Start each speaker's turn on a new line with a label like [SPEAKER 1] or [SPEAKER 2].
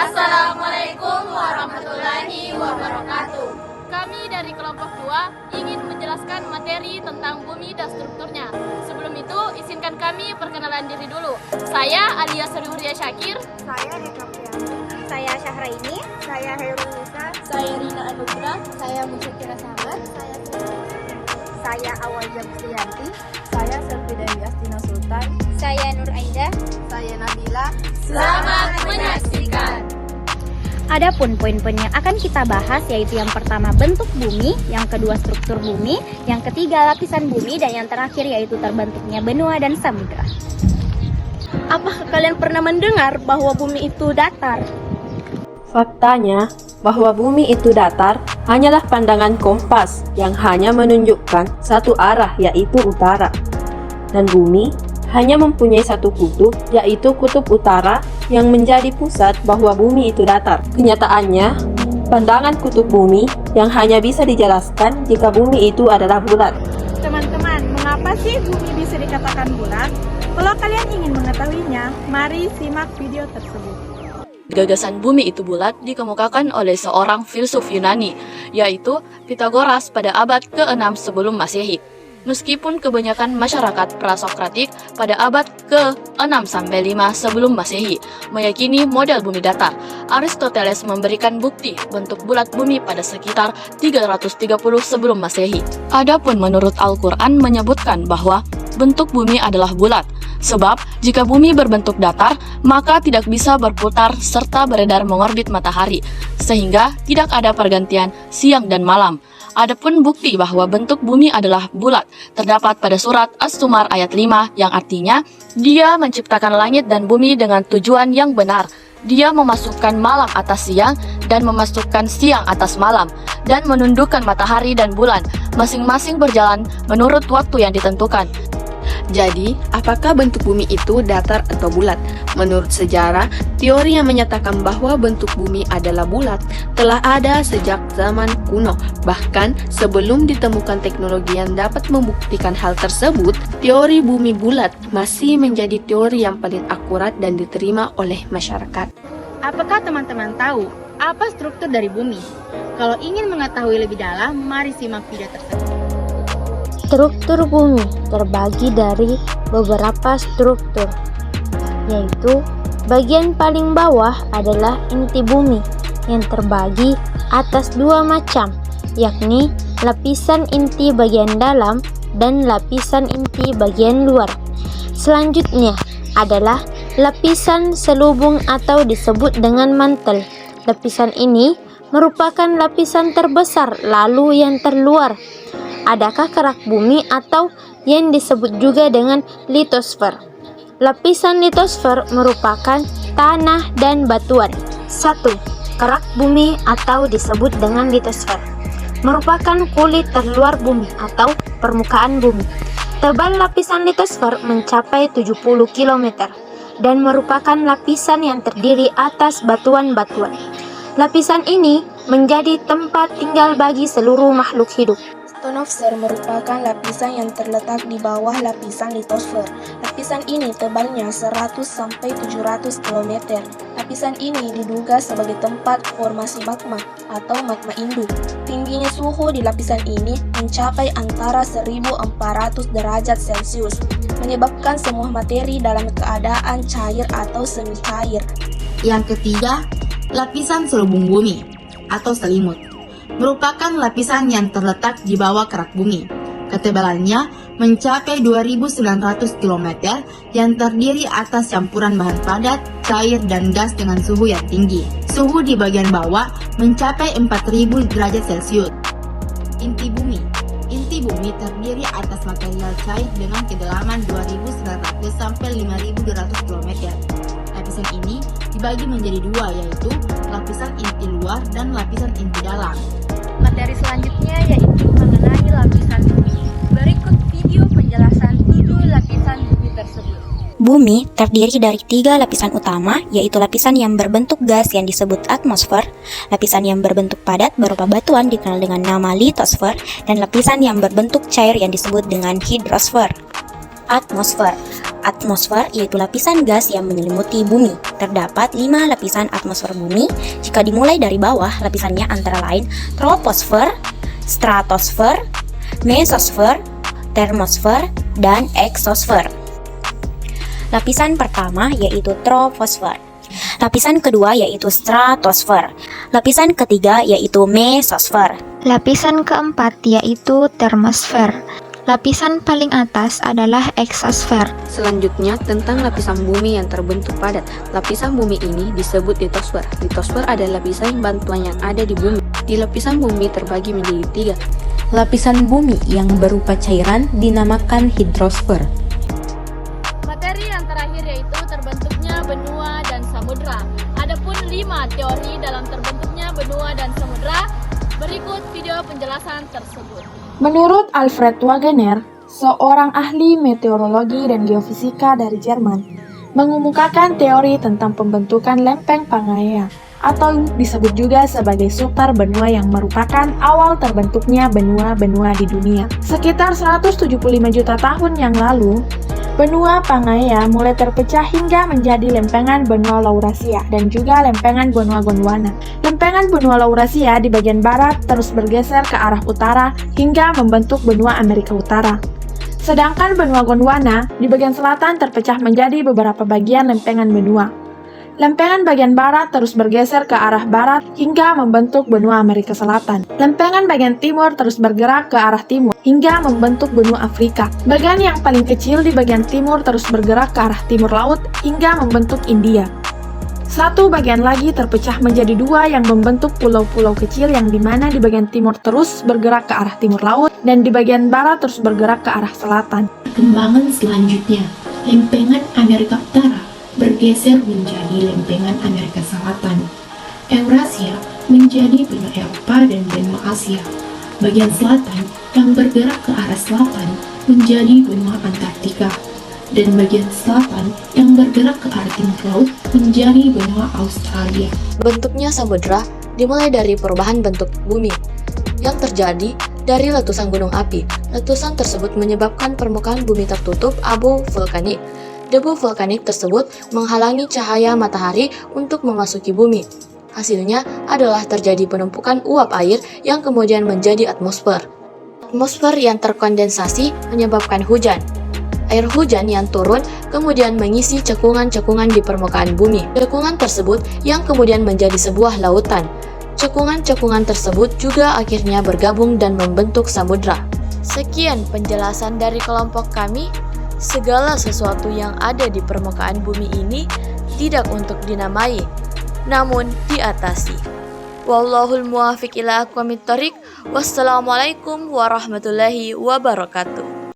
[SPEAKER 1] Assalamualaikum warahmatullahi wabarakatuh.
[SPEAKER 2] Kami dari kelompok 2 ingin menjelaskan materi tentang bumi dan strukturnya. Sebelum itu, izinkan kami perkenalan diri dulu. Saya Alia Surihuria Syakir.
[SPEAKER 3] Saya Eka Priyanti. Saya Syahraini. Saya Hairul Nisa.
[SPEAKER 2] Saya Rina Anugrah.
[SPEAKER 3] Saya Musyakira Sahabat. Saya Awal Jamsianti.
[SPEAKER 4] Saya Selvi Dewi Astina Sultan.
[SPEAKER 3] Saya Nur Aida.
[SPEAKER 4] Saya Nabila.
[SPEAKER 1] Selamat menyaksikan.
[SPEAKER 5] Adapun poin-poin yang akan kita bahas yaitu yang pertama bentuk bumi, yang kedua struktur bumi, yang ketiga lapisan bumi, dan yang terakhir yaitu terbentuknya benua dan samudra.
[SPEAKER 4] Apakah kalian pernah mendengar bahwa bumi itu datar?
[SPEAKER 6] Faktanya, bahwa bumi itu datar hanyalah pandangan kompas yang hanya menunjukkan satu arah yaitu utara. Dan bumi hanya mempunyai satu kutub, yaitu kutub utara yang menjadi pusat bahwa bumi itu datar. Kenyataannya, pandangan kutub bumi yang hanya bisa dijelaskan jika bumi itu adalah bulat.
[SPEAKER 4] Teman-teman, mengapa sih bumi bisa dikatakan bulat? Kalau kalian ingin mengetahuinya, mari simak video tersebut.
[SPEAKER 2] Gagasan bumi itu bulat dikemukakan oleh seorang filsuf Yunani, yaitu Pitagoras pada abad ke-6 sebelum Masehi. Meskipun kebanyakan masyarakat prasokratik pada abad ke-6-5 sebelum Masehi meyakini model bumi datar, Aristoteles memberikan bukti bentuk bulat bumi pada sekitar 330 sebelum Masehi. Adapun menurut Al-Quran menyebutkan bahwa bentuk bumi adalah bulat, sebab jika bumi berbentuk datar, maka tidak bisa berputar serta beredar mengorbit matahari, sehingga tidak ada pergantian siang dan malam. Adapun bukti bahwa bentuk bumi adalah bulat terdapat pada surat As-Zumar ayat 5 yang artinya Dia menciptakan langit dan bumi dengan tujuan yang benar. Dia memasukkan malam atas siang dan memasukkan siang atas malam dan menundukkan matahari dan bulan masing-masing berjalan menurut waktu yang ditentukan.
[SPEAKER 6] Jadi, apakah bentuk bumi itu datar atau bulat? Menurut sejarah, teori yang menyatakan bahwa bentuk bumi adalah bulat telah ada sejak zaman kuno. Bahkan, sebelum ditemukan teknologi yang dapat membuktikan hal tersebut, teori bumi bulat masih menjadi teori yang paling akurat dan diterima oleh masyarakat.
[SPEAKER 4] Apakah teman-teman tahu apa struktur dari bumi? Kalau ingin mengetahui lebih dalam, mari simak video tersebut.
[SPEAKER 5] Struktur bumi terbagi dari beberapa struktur, yaitu bagian paling bawah adalah inti bumi yang terbagi atas dua macam, yakni lapisan inti bagian dalam dan lapisan inti bagian luar. Selanjutnya adalah lapisan selubung atau disebut dengan mantel. Lapisan ini merupakan lapisan terbesar lalu yang terluar. Adakah kerak bumi atau yang disebut juga dengan litosfer. Lapisan litosfer merupakan tanah dan batuan. 1. Kerak bumi atau disebut dengan litosfer merupakan kulit terluar bumi atau permukaan bumi. Tebal lapisan litosfer mencapai 70 km dan merupakan lapisan yang terdiri atas batuan-batuan. Lapisan ini menjadi tempat tinggal bagi seluruh makhluk hidup.
[SPEAKER 7] Stratosfer merupakan lapisan yang terletak di bawah lapisan litosfer. Lapisan ini tebalnya 100-700 km. Lapisan ini diduga sebagai tempat formasi magma atau magma induk. Tingginya suhu di lapisan ini mencapai antara 1400 derajat Celcius, menyebabkan semua materi dalam keadaan cair atau semi cair.
[SPEAKER 1] Yang ketiga, lapisan selubung bumi atau selimut merupakan lapisan yang terletak di bawah kerak bumi. Ketebalannya mencapai 2900 km yang terdiri atas campuran bahan padat, cair, dan gas dengan suhu yang tinggi. Suhu di bagian bawah mencapai 4000 derajat Celcius. Inti bumi terdiri atas material cair dengan kedalaman 2900 sampai 5200 km. Lapisan ini dibagi menjadi dua, yaitu lapisan inti luar dan lapisan inti dalam.
[SPEAKER 4] Materi selanjutnya yaitu mengenai lapisan bumi. Berikut video penjelasan 7 lapisan bumi tersebut.
[SPEAKER 5] Bumi terdiri dari 3 lapisan utama, yaitu lapisan yang berbentuk gas yang disebut atmosfer, lapisan yang berbentuk padat berupa batuan dikenal dengan nama litosfer, dan lapisan yang berbentuk cair yang disebut dengan hidrosfer.
[SPEAKER 8] Atmosfer. Atmosfer yaitu lapisan gas yang menyelimuti bumi. Terdapat 5 lapisan atmosfer bumi. Jika dimulai dari bawah, lapisannya antara lain troposfer, stratosfer, mesosfer, termosfer, dan eksosfer. Lapisan pertama yaitu troposfer. Lapisan kedua yaitu stratosfer. Lapisan ketiga yaitu mesosfer.
[SPEAKER 5] Lapisan keempat yaitu termosfer. Lapisan paling atas adalah eksosfer.
[SPEAKER 9] Selanjutnya tentang lapisan bumi yang terbentuk padat. Lapisan bumi ini disebut litosfer. Litosfer adalah lapisan bantuan yang ada di bumi. Di lapisan bumi terbagi menjadi 3.
[SPEAKER 6] Lapisan bumi yang berupa cairan dinamakan hidrosfer.
[SPEAKER 2] Materi yang terakhir yaitu terbentuknya benua dan samudra. Adapun 5 teori dalam terbentuknya benua dan samudra. Berikut video penjelasan tersebut.
[SPEAKER 10] Menurut Alfred Wegener, seorang ahli meteorologi dan geofisika dari Jerman, mengemukakan teori tentang pembentukan lempeng Pangaea, atau disebut juga sebagai seputar benua yang merupakan awal terbentuknya benua-benua di dunia. Sekitar 175 juta tahun yang lalu, benua Pangaea mulai terpecah hingga menjadi lempengan benua Laurasia dan juga lempengan benua Gondwana. Lempengan benua Laurasia di bagian barat terus bergeser ke arah utara hingga membentuk benua Amerika Utara. Sedangkan benua Gondwana di bagian selatan terpecah menjadi beberapa bagian lempengan benua. Lempengan bagian barat terus bergeser ke arah barat hingga membentuk benua Amerika Selatan. Lempengan bagian timur terus bergerak ke arah timur hingga membentuk benua Afrika. Bagian yang paling kecil di bagian timur terus bergerak ke arah timur laut hingga membentuk India. Satu bagian lagi terpecah menjadi 2 yang membentuk pulau-pulau kecil yang dimana di bagian timur terus bergerak ke arah timur laut dan di bagian barat terus bergerak ke arah selatan.
[SPEAKER 11] Perkembangan selanjutnya, lempengan Amerika Utara bergeser menjadi lempengan Amerika Selatan. Eurasia menjadi benua Eropa dan benua Asia. Bagian selatan yang bergerak ke arah selatan menjadi benua Antartika. Dan bagian selatan yang bergerak ke arah timur laut menjadi benua Australia.
[SPEAKER 2] Bentuknya samudra dimulai dari perubahan bentuk bumi yang terjadi dari letusan gunung api. Letusan tersebut menyebabkan permukaan bumi tertutup abu vulkanik. Debu vulkanik tersebut menghalangi cahaya matahari untuk memasuki bumi. Hasilnya adalah terjadi penumpukan uap air yang kemudian menjadi atmosfer. Atmosfer yang terkondensasi menyebabkan hujan. Air hujan yang turun kemudian mengisi cekungan-cekungan di permukaan bumi. Cekungan tersebut yang kemudian menjadi sebuah lautan. Cekungan-cekungan tersebut juga akhirnya bergabung dan membentuk samudra. Sekian penjelasan dari kelompok kami. Segala sesuatu yang ada di permukaan bumi ini tidak untuk dinamai, namun diatasi. Wallahul muwaffiq ila aqwamit thoriq. Wassalamualaikum warahmatullahi wabarakatuh.